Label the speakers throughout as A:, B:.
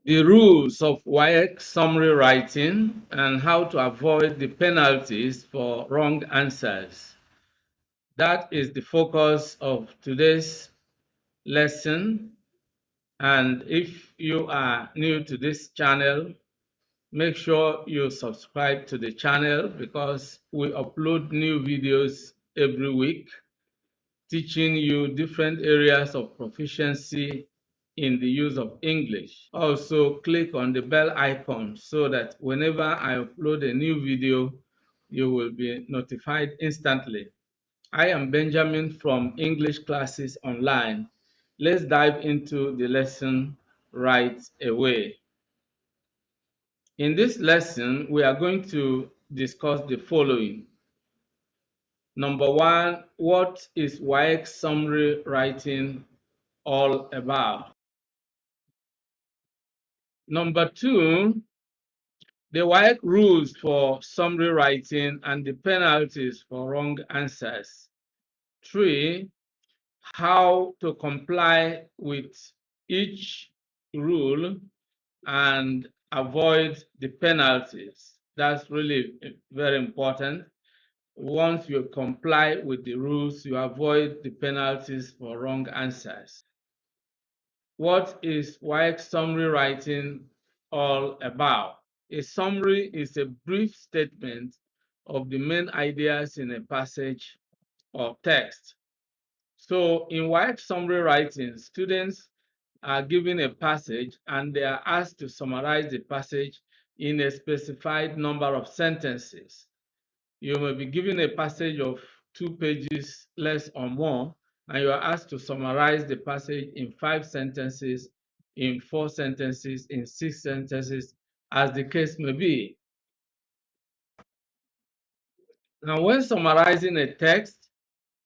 A: the rules of Waec summary writing and how to avoid the penalties for wrong answers. That is the focus of today's lesson. And if you are new to this channel, make sure you subscribe to the channel because we upload new videos every week, teaching you different areas of proficiency in the use of English. Also, click on the bell icon so that whenever I upload a new video, you will be notified instantly. I am Benjamin from English Classes Online. Let's dive into the lesson right away. In this lesson, we are going to discuss the following. Number one, what is Waec summary writing all about? Number two, the Waec rules for summary writing and the penalties for wrong answers. Three, how to comply with each rule and avoid the penalties. That's really very important. Once you comply with the rules, you avoid the penalties for wrong answers. What is Waec summary writing all about? A summary is a brief statement of the main ideas in a passage or text. So in Waec summary writing, students are given a passage and they are asked to summarize the passage in a specified number of sentences. You may be given a passage of 2 pages, less or more, and you are asked to summarize the passage in 5 sentences, in 4 sentences, in 6 sentences, as the case may be. Now, when summarizing a text,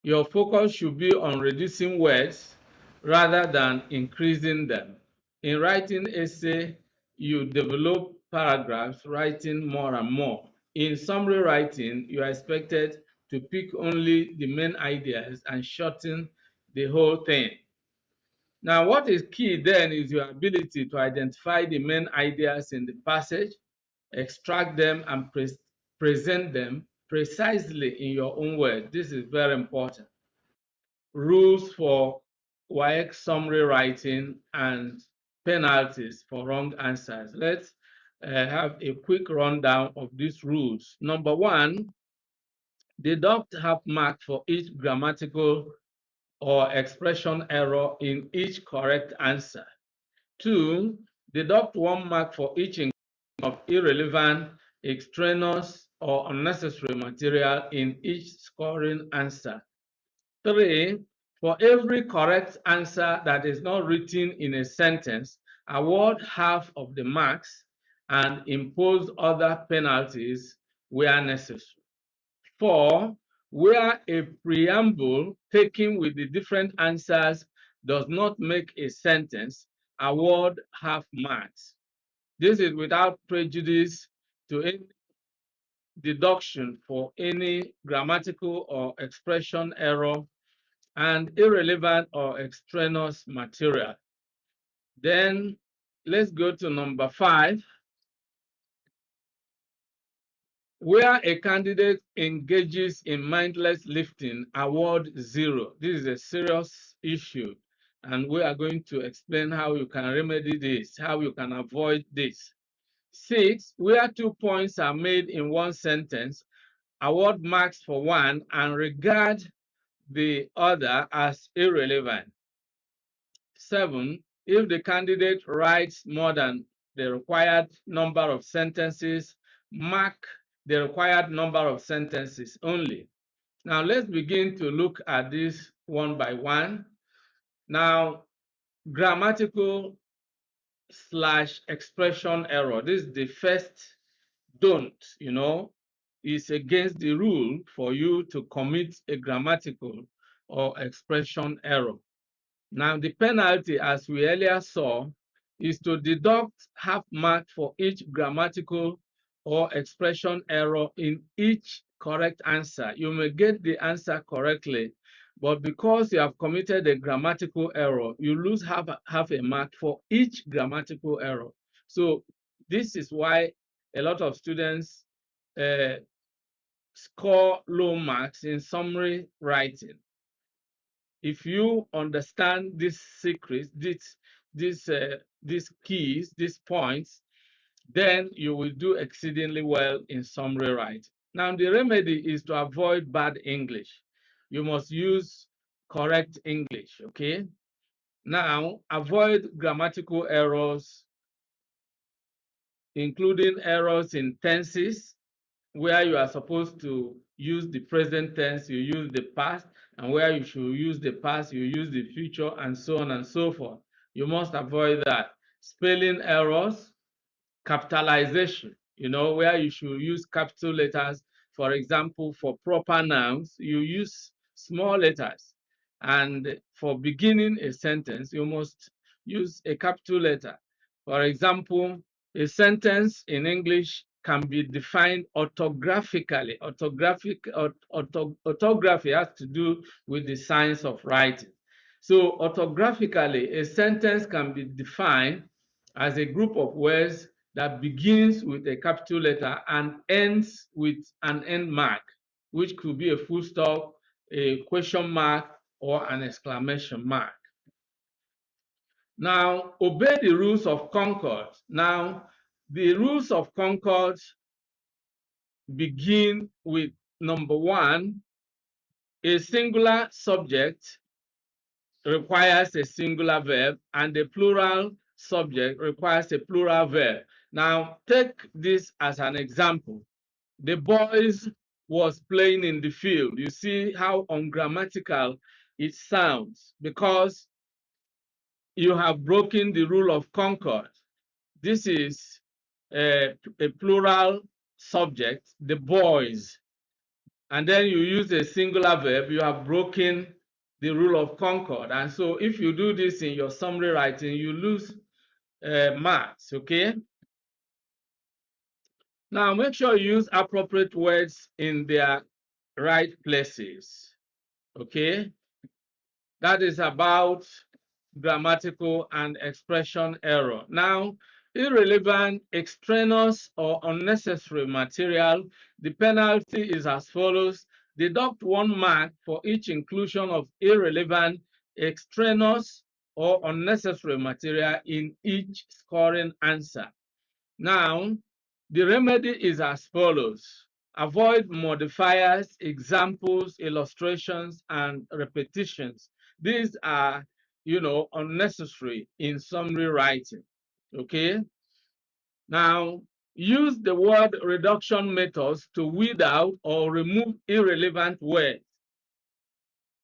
A: your focus should be on reducing words rather than increasing them. In writing essay, you develop paragraphs, writing more and more. In summary writing, you are expected to pick only the main ideas and shorten the whole thing. Now, what is key then is your ability to identify the main ideas in the passage, extract them, and present them precisely in your own words. This is very important. Rules for Waec summary writing and penalties for wrong answers. Let's have a quick rundown of these rules. Number one, deduct half mark for each grammatical or expression error in each correct answer. Two, deduct 1 mark for each of irrelevant, extraneous, or unnecessary material in each scoring answer. 3, for every correct answer that is not written in a sentence, award half of the marks and impose other penalties where necessary. 4, where a preamble taken with the different answers does not make a sentence, award half marks. This is without prejudice to any deduction for any grammatical or expression error and irrelevant or extraneous material. Then let's go to number 5. Where a candidate engages in mindless lifting, award 0. This is a serious issue, and we are going to explain how you can remedy this, how you can avoid this. 6, where 2 points are made in one sentence, award marks for one and regard the other as irrelevant. 7, if the candidate writes more than the required number of sentences, mark the required number of sentences only. Now, let's begin to look at this one by one. Now, grammatical / expression error. This is the first don't, is against the rule for you to commit a grammatical or expression error. Now, the penalty, as we earlier saw, is to deduct half mark for each grammatical or expression error in each correct answer. You may get the answer correctly, but because you have committed a grammatical error, you lose half a mark for each grammatical error. So this is why a lot of students score low marks in summary writing. If you understand these secrets, these keys, these points, then you will do exceedingly well in summary writing. Now, the remedy is to avoid bad English. You must use correct English, okay? Now, avoid grammatical errors, including errors in tenses, where you are supposed to use the present tense, you use the past, and where you should use the past, you use the future, and so on and so forth. You must avoid that. Spelling errors, capitalization, where you should use capital letters. For example, for proper nouns, you use small letters. And for beginning a sentence, you must use a capital letter. For example, a sentence in English can be defined orthographically. Orthography has to do with the science of writing. So orthographically, a sentence can be defined as a group of words that begins with a capital letter and ends with an end mark, which could be a full stop, a question mark, or an exclamation mark. Now, obey the rules of Concord. Now, the rules of Concord begin with number 1, a singular subject requires a singular verb, and the plural subject requires a plural verb. Now, take this as an example. The boys was playing in the field. You see how ungrammatical it sounds because you have broken the rule of Concord. This is a plural subject, the boys, and then you use a singular verb. You have broken the rule of Concord. And so if you do this in your summary writing, you lose marks, okay? Now, make sure you use appropriate words in their right places, okay? That is about grammatical and expression error. Now, irrelevant, extraneous, or unnecessary material, the penalty is as follows. Deduct 1 mark for each inclusion of irrelevant, extraneous, or unnecessary material in each scoring answer. Now, the remedy is as follows. Avoid modifiers, examples, illustrations, and repetitions. These are, unnecessary in summary writing, okay? Now, use the word reduction methods to weed out or remove irrelevant words.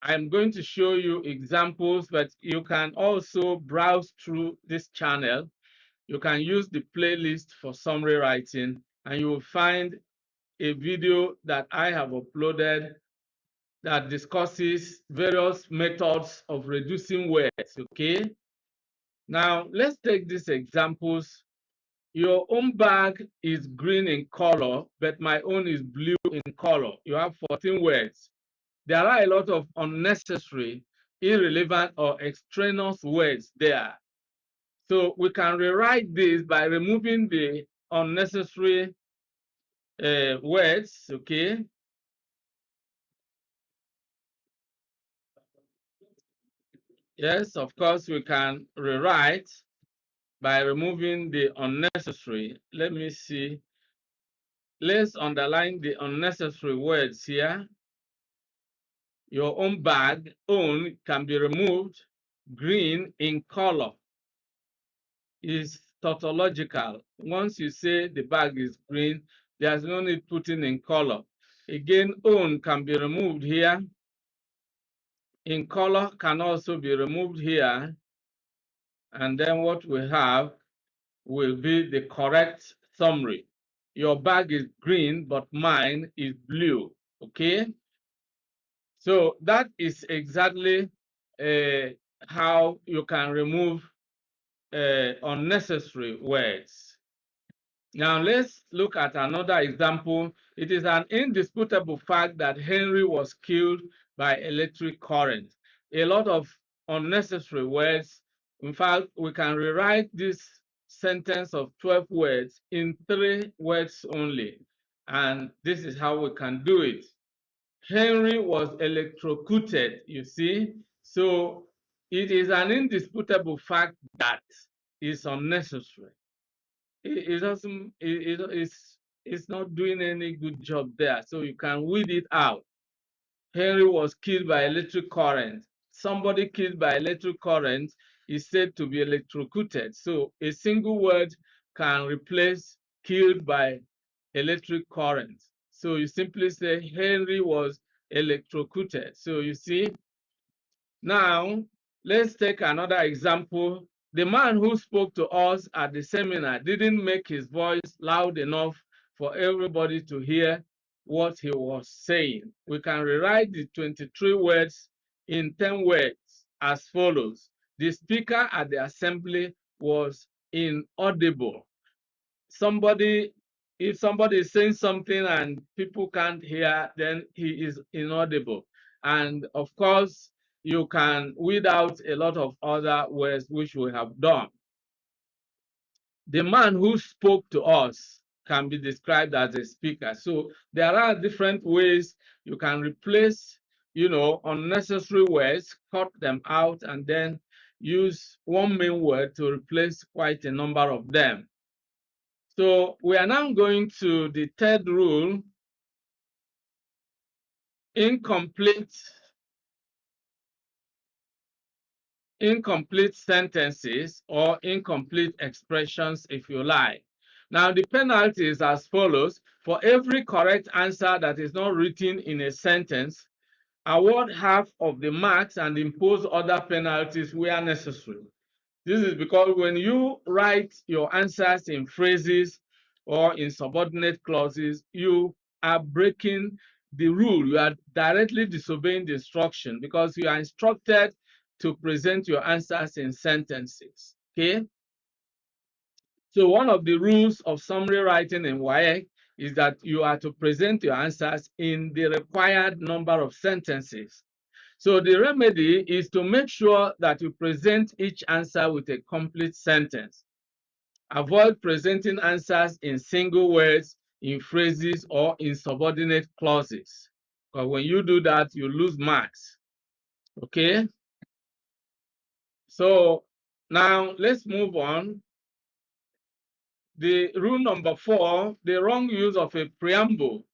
A: I'm going to show you examples, but you can also browse through this channel. You can use the playlist for summary writing, and you will find a video that I have uploaded that discusses various methods of reducing words, okay? Now, let's take these examples. Your own bag is green in color, but my own is blue in color. You have 14 words. There are a lot of unnecessary, irrelevant, or extraneous words there. So we can rewrite this by removing the unnecessary words, okay? Yes, of course, we can rewrite by removing the unnecessary. Let me see. Let's underline the unnecessary words here. Your own bag, own, can be removed. Green in color is tautological. Once you say the bag is green, there's no need putting in color. Again, own can be removed here. In color can also be removed here. And then what we have will be the correct summary. Your bag is green, but mine is blue, okay? So that is exactly how you can remove unnecessary words. Now let's look at another example. It is an indisputable fact that Henry was killed by electric current. A lot of unnecessary words. In fact, we can rewrite this sentence of 12 words in 3 words only. And this is how we can do it. Henry was electrocuted, you see. So it is an indisputable fact that is unnecessary. It doesn't, it's not doing any good job there. So you can weed it out. Henry was killed by electric current. Somebody killed by electric current is said to be electrocuted. So a single word can replace killed by electric current. So you simply say Henry was electrocuted. So you see, now let's take another example. The man who spoke to us at the seminar didn't make his voice loud enough for everybody to hear what he was saying. We can rewrite the 23 words in 10 words as follows. The speaker at the assembly was inaudible. If somebody is saying something and people can't hear, then he is inaudible. And of course, you can weed out a lot of other words which we have done. The man who spoke to us can be described as a speaker. So there are different ways you can replace, unnecessary words, cut them out, and then use one main word to replace quite a number of them. So we are now going to the third rule, incomplete sentences or incomplete expressions, if you like. Now the penalty is as follows. For every correct answer that is not written in a sentence, award half of the marks and impose other penalties where necessary. This is because when you write your answers in phrases or in subordinate clauses, you are breaking the rule. You are directly disobeying the instruction because you are instructed to present your answers in sentences. Okay? So one of the rules of summary writing in Waec is that you are to present your answers in the required number of sentences. So the remedy is to make sure that you present each answer with a complete sentence. Avoid presenting answers in single words, in phrases, or in subordinate clauses. Because when you do that, you lose marks. Okay? So now let's move on. The rule number 4, the wrong use of a preamble.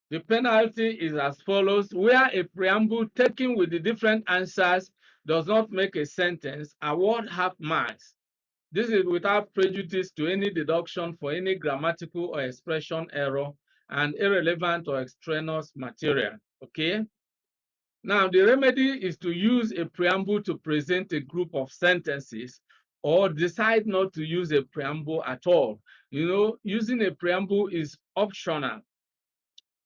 A: The penalty is as follows. Where a preamble taken with the different answers does not make a sentence, award half marks. This is without prejudice to any deduction for any grammatical or expression error and irrelevant or extraneous material. Okay? Now, the remedy is to use a preamble to present a group of sentences or decide not to use a preamble at all. Using a preamble is optional.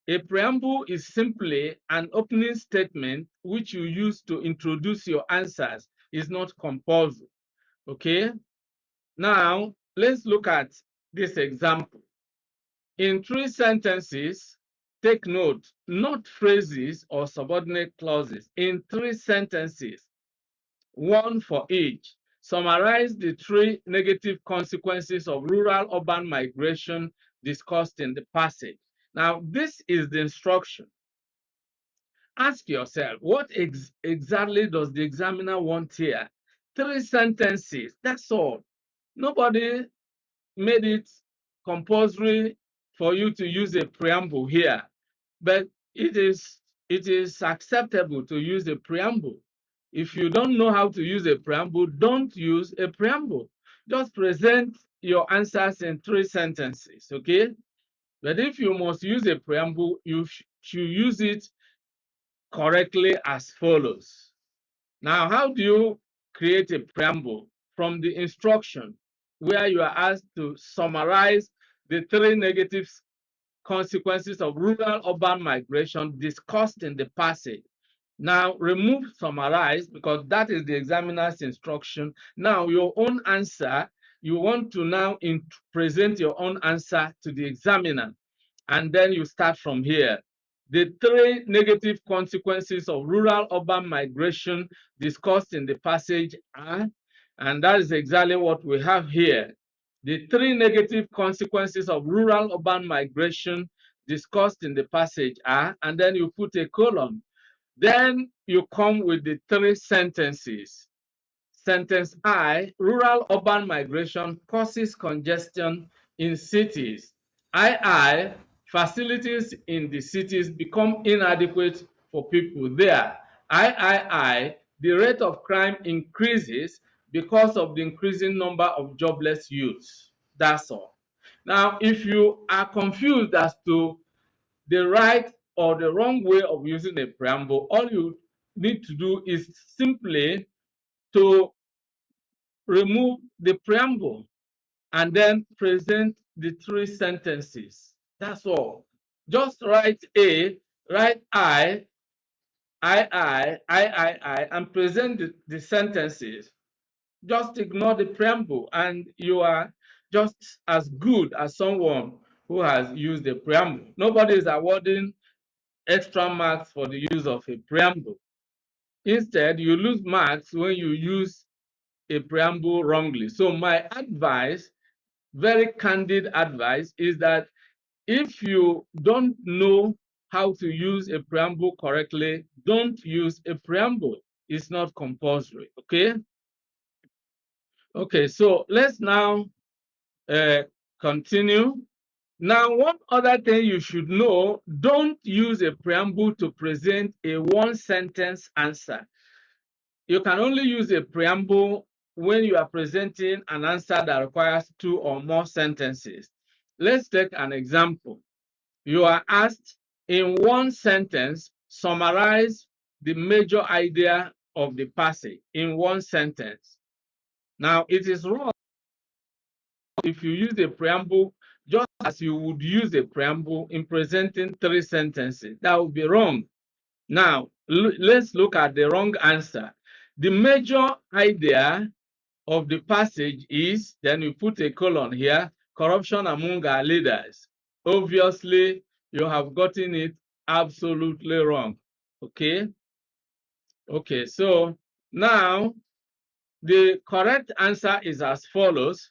A: A preamble is simply an opening statement which you use to introduce your answers. It's not compulsory. Okay? Now, let's look at this example. In 3 sentences, take note, not phrases or subordinate clauses. In 3 sentences, 1 for each, summarize the 3 negative consequences of rural-urban migration discussed in the passage. Now, this is the instruction. Ask yourself, what exactly does the examiner want here? 3 sentences, that's all. Nobody made it compulsory for you to use a preamble here, but it is acceptable to use a preamble. If you don't know how to use a preamble, don't use a preamble. Just present your answers in 3 sentences, okay? But if you must use a preamble, you should use it correctly as follows. Now, how do you create a preamble? From the instruction, where you are asked to summarize the 3 negative consequences of rural-urban migration discussed in the passage. Now, remove summarize because that is the examiner's instruction. Now, your own answer, you want to now present your own answer to the examiner, and then you start from here. The 3 negative consequences of rural-urban migration discussed in the passage are, and that is exactly what we have here. The three negative consequences of rural-urban migration discussed in the passage are, and then you put a colon. Then you come with the three sentences. Sentence I, rural-urban migration causes congestion in cities. II, facilities in the cities become inadequate for people there. III, the rate of crime increases because of the increasing number of jobless youths. That's all. Now, if you are confused as to the right or the wrong way of using a preamble, all you need to do is simply to remove the preamble and then present the three sentences. That's all. Just write A, write I, and present the sentences. Just ignore the preamble, and you are just as good as someone who has used a preamble. Nobody is awarding extra marks for the use of a preamble. Instead, you lose marks when you use a preamble wrongly. So my advice, very candid advice, is that if you don't know how to use a preamble correctly, don't use a preamble. It's not compulsory, okay? Okay, so let's now continue. Now, one other thing you should know, don't use a preamble to present a one-sentence answer. You can only use a preamble when you are presenting an answer that requires two or more sentences. Let's take an example. You are asked in one sentence, summarize the major idea of the passage in one sentence. Now, it is wrong if you use a preamble just as you would use a preamble in presenting three sentences. That would be wrong. Now, let's look at the wrong answer. The major idea of the passage is, then you put a colon here, corruption among our leaders. Obviously, you have gotten it absolutely wrong. Okay? Okay, so now the correct answer is as follows.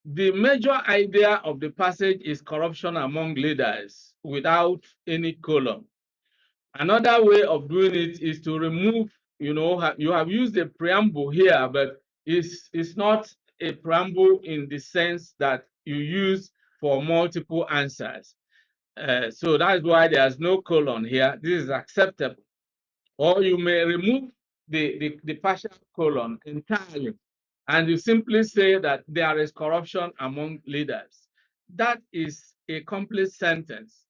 A: The major idea of the passage is corruption among leaders without any colon. Another way of doing it is to remove, you have used a preamble here, but it's not a preamble in the sense that you use for multiple answers. So that's why there's no colon here. This is acceptable. Or you may remove the partial colon entirely, and you simply say that there is corruption among leaders. That is a complete sentence.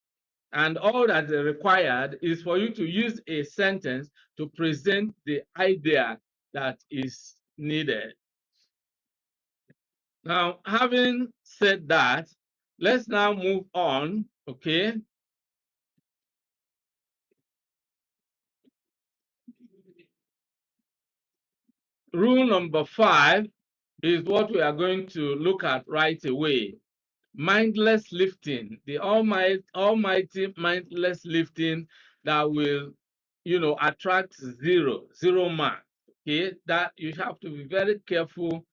A: And all that is required is for you to use a sentence to present the idea that is needed. Now, having said that, let's now move on, okay? Rule number 5 is what we are going to look at right away. Mindless lifting, the almighty mindless lifting that will, attract zero mark. Okay, that you have to be very careful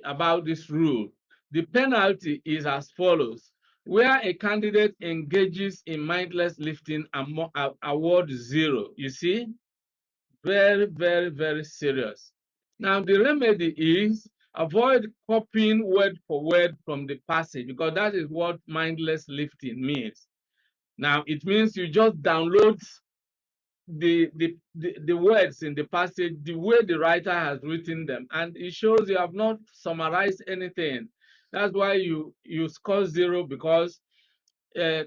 A: about this rule. The penalty is as follows. Where a candidate engages in mindless lifting, award 0. You see, very, very, very serious. Now, the remedy is avoid copying word for word from the passage, because that is what mindless lifting means. Now, it means you just download the words in the passage the way the writer has written them, and it shows you have not summarized anything. That's why you score 0, because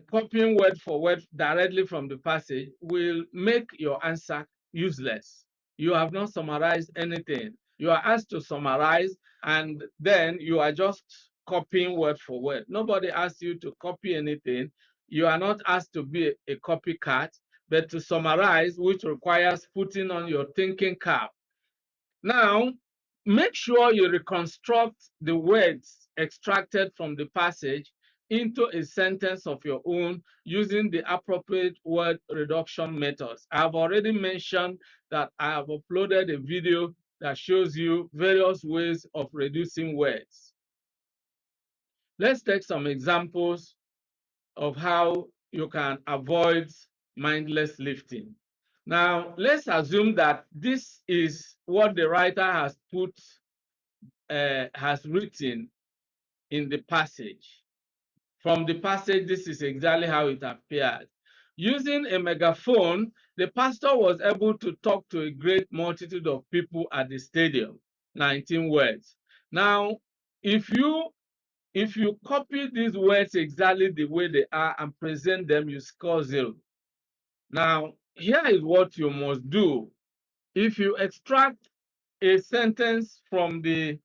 A: copying word for word directly from the passage will make your answer useless. You have not summarized anything. You are asked to summarize, and then you are just copying word for word. Nobody asked you to copy anything. You are not asked to be a copycat, but to summarize, which requires putting on your thinking cap. Now, make sure you reconstruct the words extracted from the passage into a sentence of your own using the appropriate word reduction methods. I've already mentioned that I have uploaded a video that shows you various ways of reducing words. Let's take some examples of how you can avoid mindless lifting. Now, let's assume that this is what the writer has written in the passage. From the passage, this is exactly how it appeared. Using a megaphone, the pastor was able to talk to a great multitude of people at the stadium. 19 words. Now, if you copy these words exactly the way they are and present them, you score 0. Now, here is what you must do. If you extract a sentence from the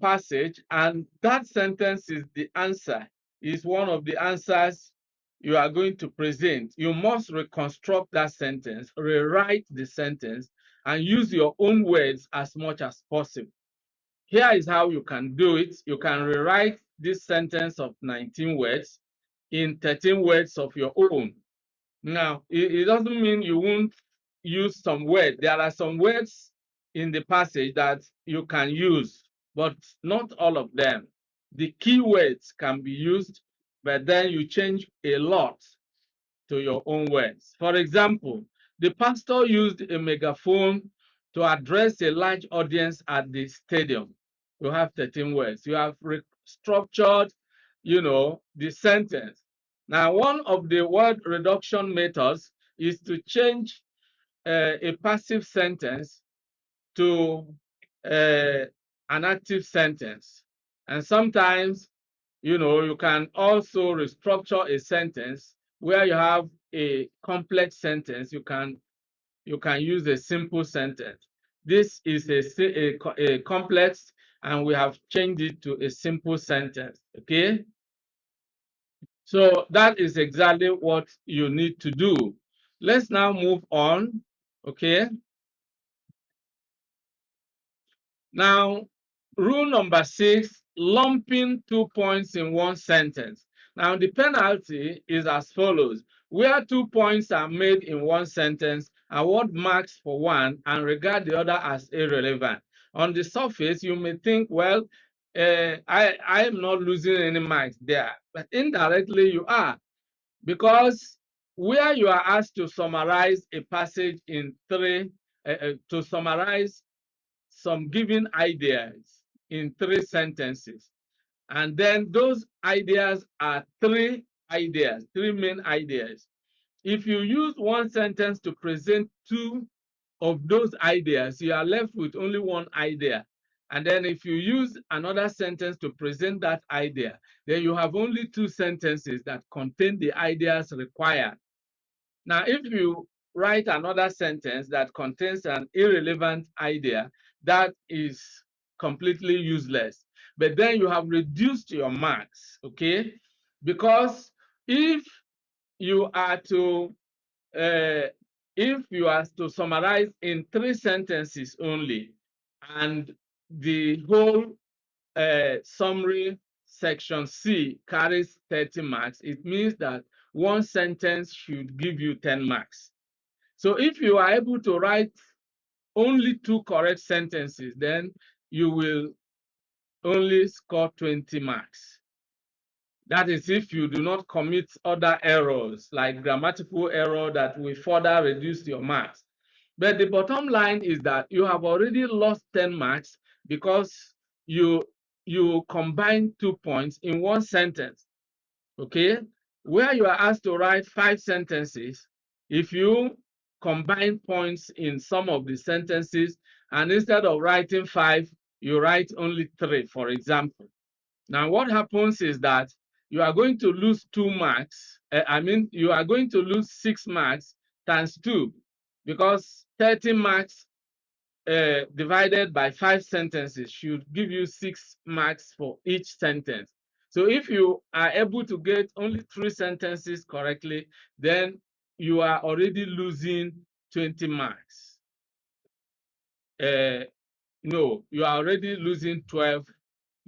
A: passage, and that sentence is the answer, is one of the answers you are going to present, you must reconstruct that sentence, rewrite the sentence, and use your own words as much as possible. Here is how you can do it. You can rewrite this sentence of 19 words in 13 words of your own. Now, it doesn't mean you won't use some words. There are some words in the passage that you can use, but not all of them. The key words can be used, but then you change a lot to your own words. For example, the pastor used a megaphone to address a large audience at the stadium. You have 13 words. You have restructured, the sentence. Now, one of the word reduction methods is to change a passive sentence to an active sentence. And sometimes, you can also restructure a sentence where you have a complex sentence. You can use a simple sentence. This is a complex, and we have changed it to a simple sentence. Okay. So that is exactly what you need to do. Let's now move on. Okay. Now, rule number 6, lumping 2 points in one sentence. Now, the penalty is as follows. Where 2 points are made in one sentence, award marks for one and regard the other as irrelevant. On the surface, you may think, well, I am not losing any marks there, but indirectly you are, because where you are asked to summarize a passage in to summarize some given ideas in 3 sentences. And then those ideas are 3 ideas, 3 main ideas. If you use one sentence to present 2 of those ideas, you are left with only 1 idea. And then if you use another sentence to present that idea, then you have only 2 sentences that contain the ideas required. Now, if you write another sentence that contains an irrelevant idea, that is completely useless. But then you have reduced your marks, okay? Because if you are to summarize in 3 sentences only, and the whole summary section C carries 30 marks, it means that one sentence should give you 10 marks. So if you are able to write only 2 correct sentences, then you will only score 20 marks. That is if you do not commit other errors like grammatical error that will further reduce your marks. But the bottom line is that you have already lost 10 marks because you combine 2 points in one sentence. Okay, where you are asked to write 5 sentences, if you combine points in some of the sentences, and instead of writing 5, you write only 3, for example. Now, what happens is that you are going to lose 2 marks. You are going to lose 6 marks times 2, because 30 marks divided by 5 sentences should give you 6 marks for each sentence. So if you are able to get only 3 sentences correctly, then you are already losing 20 marks. No, you are already losing 12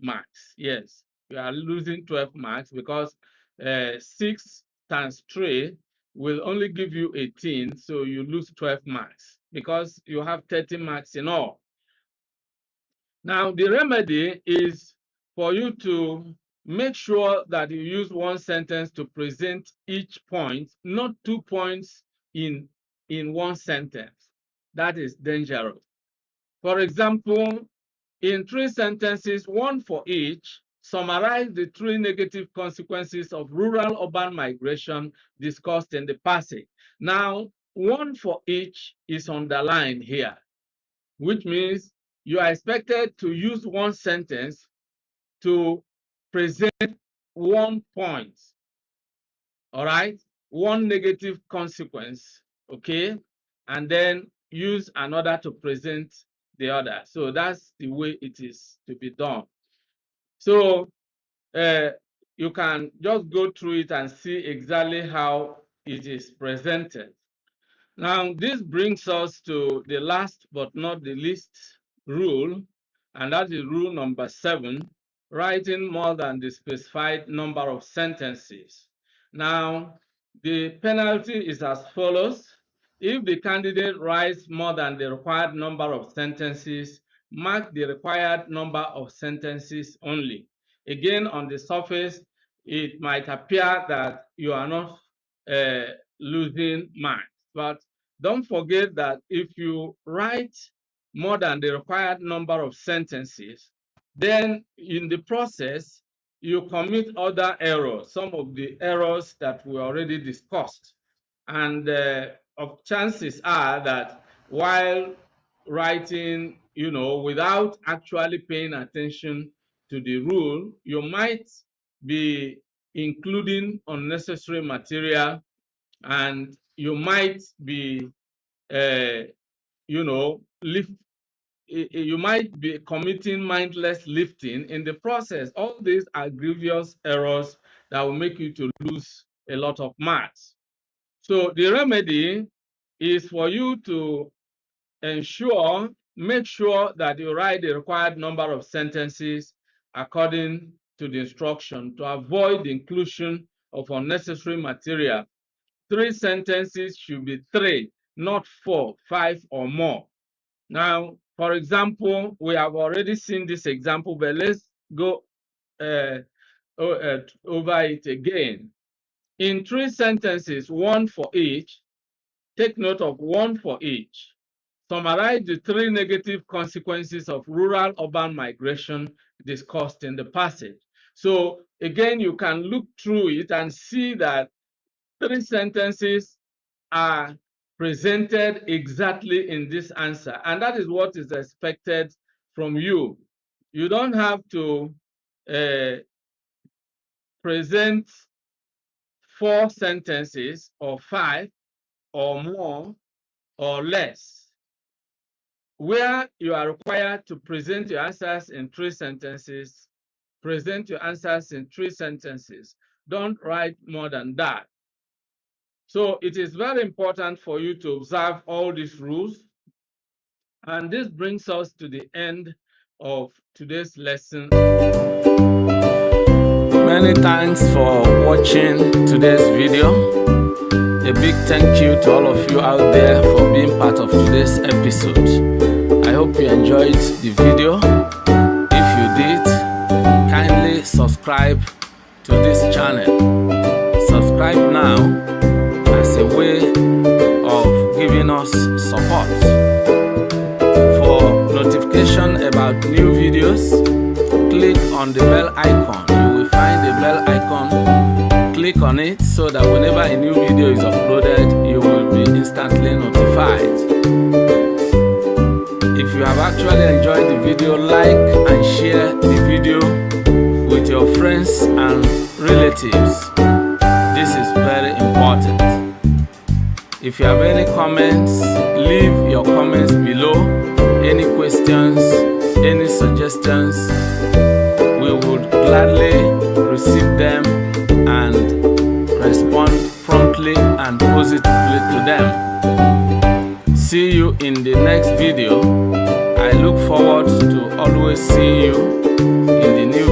A: marks. Yes, you are losing 12 marks because 6 times 3 will only give you 18, so you lose 12 marks because you have 30 marks in all. Now, the remedy is for you to make sure that you use one sentence to present each point, not 2 points in one sentence. That is dangerous. For example, in 3 sentences, one for each, summarize the 3 negative consequences of rural-urban migration discussed in the passage. Now, one for each is underlined here, which means you are expected to use one sentence to present 1 point, all right? 1 negative consequence, okay? And then use another to present the other. So that's the way it is to be done. So you can just go through it and see exactly how it is presented. Now, this brings us to the last but not the least rule, and that is rule number 7, writing more than the specified number of sentences. Now, the penalty is as follows. If the candidate writes more than the required number of sentences, mark the required number of sentences only. Again, on the surface, it might appear that you are not losing marks. But don't forget that if you write more than the required number of sentences, then in the process, you commit other errors, some of the errors that we already discussed. And chances are that while writing, without actually paying attention to the rule, you might be including unnecessary material, and you might be, you might be committing mindless lifting in the process. All these are grievous errors that will make you to lose a lot of marks. So the remedy is for you to make sure that you write the required number of sentences according to the instruction to avoid the inclusion of unnecessary material. 3 sentences should be 3, not 4, 5, or more. Now, for example, we have already seen this example, but let's go over it again. In 3 sentences, 1 for each, take note of 1 for each. Summarize the 3 negative consequences of rural-urban migration discussed in the passage. So again, you can look through it and see that 3 sentences are presented exactly in this answer, and that is what is expected from you. You don't have to present 4 sentences or 5 or more or less. Where you are required to present your answers in 3 sentences, present your answers in 3 sentences. Don't write more than that. So it is very important for you to observe all these rules. And this brings us to the end of today's lesson. Many thanks for watching today's video. A big thank you to all of you out there for being part of today's episode. I hope you enjoyed the video. If you did, kindly subscribe to this channel. Subscribe now as a way of giving us support. For notification about new videos, click on the bell icon. You will find the bell icon. Click on it so that whenever a new video is uploaded, you will be instantly notified. If you have actually enjoyed the video, like and share the video with your friends and relatives. This is very important. If you have any comments, leave your comments below. Any questions, any suggestions, we would gladly receive them and respond promptly and positively to them. See you in the next video. I look forward to always seeing you in the new